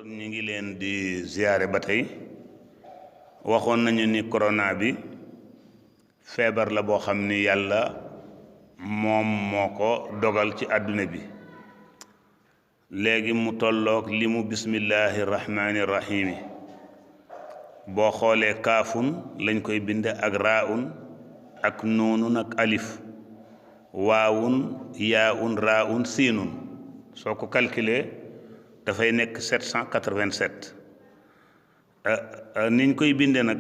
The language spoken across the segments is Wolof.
kon ñi ngi leen di ziyaare ba tey waxoon nañu ni corona bi feebar la boo xam ni yàlla moom moo ko dogal ci àdduna bi léegi mu tolloog li mu bismillahi rahmaani rahimi boo xoolee kaafun lañ koy binde ak raun ak nuunun ak alif waawun yaawun raun siinun soo ko calculer dafay nekk 787 niñ koy binde nag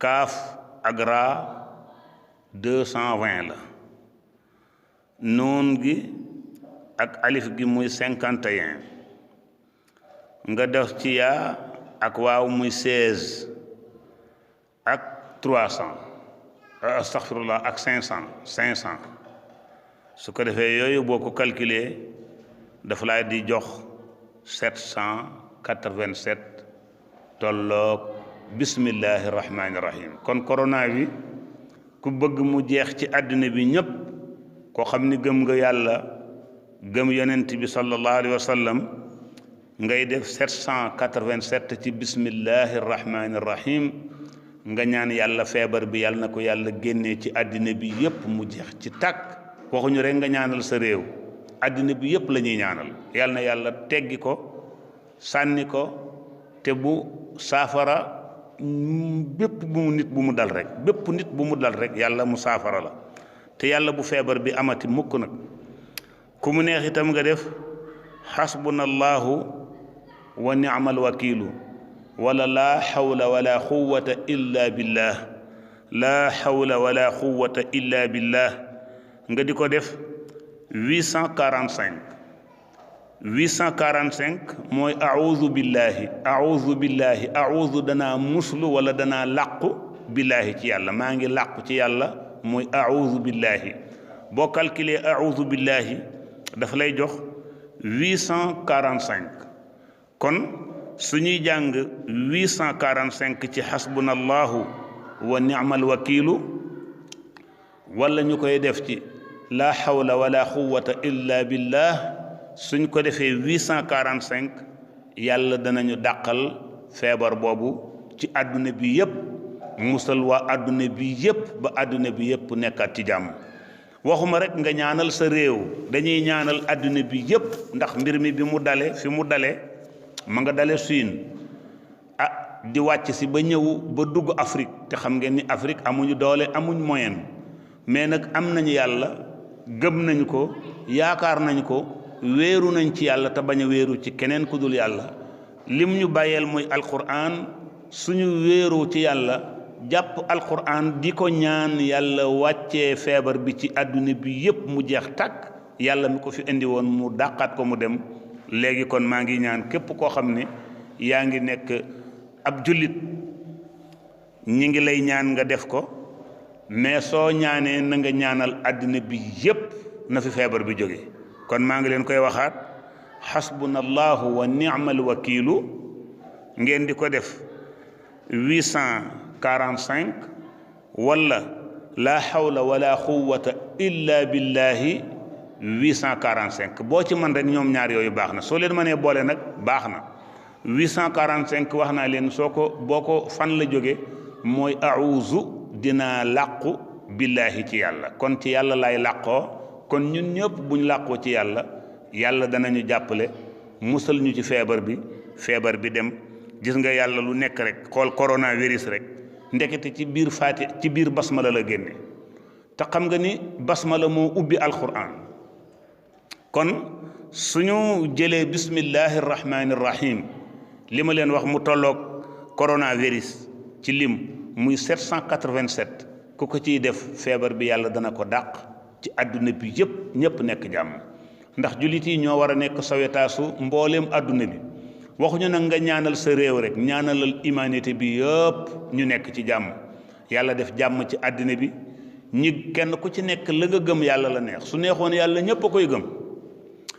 kaaf ak raa 220 la nuun gi ak alif gi muy 51 nga def ci yaa ak waaw muy 16 ak 300 astaghfirullah ak 500 su ko defee yooyu boo ko calculer dafa laa di jox 787 tolloog bismillahi rahmaani rahim kon corona bi ku bëgg mu jeex ci àddina bi ñëpp koo xam ni gëm nga yàlla gëm yonent bi sallallahu alayhi wa sallam ngay def 787 ci bismillahi rahmaani rahim nga ñaan yàlla feebar bi yàlla na ko yàlla génnee ci àddina bi yëpp mu jeex ci tàkk waxuñu rek nga ñaanal sa réew àddina bi yëpp la ñuy ñaanal yàlla na yàlla teggi ko sànni ko te bu saafara bépp nit bu mu dal rek yàlla mu saafara la te yàlla bu feebar bi amati mukk nag ku mu neex itam nga def xasbunallahu wa ni'mal wakiilu wala laa hawla wala quwwata illa billah laa hawla wala quwwata illa billah nga di ko def 845 mooy a'uudu billahi a'uudu danaa muslu wala danaa làqu billahi ci yàlla maa ngi làqu ci yàlla mooy a'uudu billahi boo calculer a'uudu billahi dafa lay jox 845 kon suñuy jàng 845 ci xasbunallahu wa ni'mal wakiilu wala ñu koy def ci la hawla wala quwwata illa billah suñ ko defee 845 yàlla danañu dàqal feebar boobu ci àdduna bi yépp musal waa àdduna bi yépp ba àdduna bi yépp nekkaat ci jàmm waxuma rek nga ñaanal sa réew dañuy ñaanal àdduna bi yépp ndax mbir mi bi mu dale fi mu dale ma nga dale Siin di wàcc si ba ñëw ba dugg Afrique te xam ngeen ni Afrique amuñu doole amuñ moyen mais nag am nañu yàlla gëm nañu ko yaakaar nañu ko wéeru nañ ci yàlla te bañ a wéeru ci keneen ku dul yàlla lim ñu bàyyeel muy alquran suñu wéeru ci yàlla jàpp alquran di ko ñaan yàlla wàccee feebar bi ci àdduna bi yépp mu jeex tàkk yàlla mi ko fi indi woon mu dàqaat ko mu dem léegi kon maa ngi ñaan képp koo xam ne yaa ngi nekk ab jullit ñi ngi lay ñaan nga def ko mais soo ñaanee na nga ñaanal àddina bi yépp na fi feebar bi jóge kon maa ngi leen koy waxaat xasbunallahu wa ni'mal wakiilu ngeen di ko def 845 wala la hawla wala quwwata illa billahi 845 boo ci man rek ñoom ñaar yooyu baax na soo leen mënee boole nag baax na 845 wax naa leen boo ko fan la jóge mooy a'uuzu dinaa làqu billahi ci yàlla kon ci yàlla lay làqoo kon ñun ñëpp buñ làqoo ci yàlla danañu jàppale musal ñu ci feebar bi dem gis nga yàlla lu nekk rek xool coronavirus rek ndekete ci biir basmala la génne te xam nga ni basmala moo ubbi alquran kon suñu jëlee bismillahi rahmaani rahim li ma leen wax mu tolloog coronavirus ci lim muy 787 ku ko ciy def feebar bi yàlla dana ko dàq ci àdduna bi yépp ñépp nekk jàmm ndax jullit yi ñoo war a nekk sawetaasu mbooleem àdduna bi waxuñu nag nga ñaanal sa réew rek ñaanalal humanité bi yépp ñu nekk ci jàmm yàlla def jàmm ci àddina bi ñi kenn ku ci nekk la nga gëm yàlla la neex su neexoon yàlla ñépp a koy gëm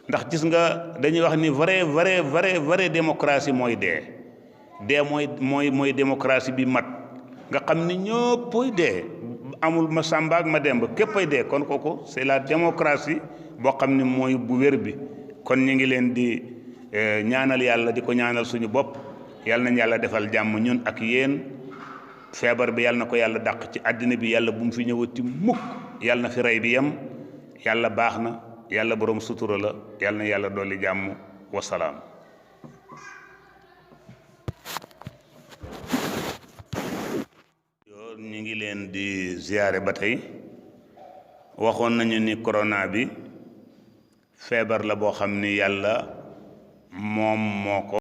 ndax gis nga dañuy wax ni vrai démocratie mooy dee mooy démocratie bi mat nga xam ni ñëppay dee amul ma Samba ak ma Demba képpay dee kon kooku c'est la démocratie boo xam ne mooy bu wér bi kon ñu ngi leen di ñaanal yàlla di ko ñaanal suñu bopp yàlla nañ yàlla defal jàmm ñun ak yéen feebar bi yàlla na ko yàlla dàq ci àddina bi yàlla bu mu fi ñëwati mukk yàlla na fi rey bi yem yàlla baax na yàlla borom sutura la yàlla na yàlla dolli jàmm wasalaam. ñu ngi leen di ziyaare ba tey waxoon nañu ni corona bi feebar la boo xam ni yàlla moom moo ko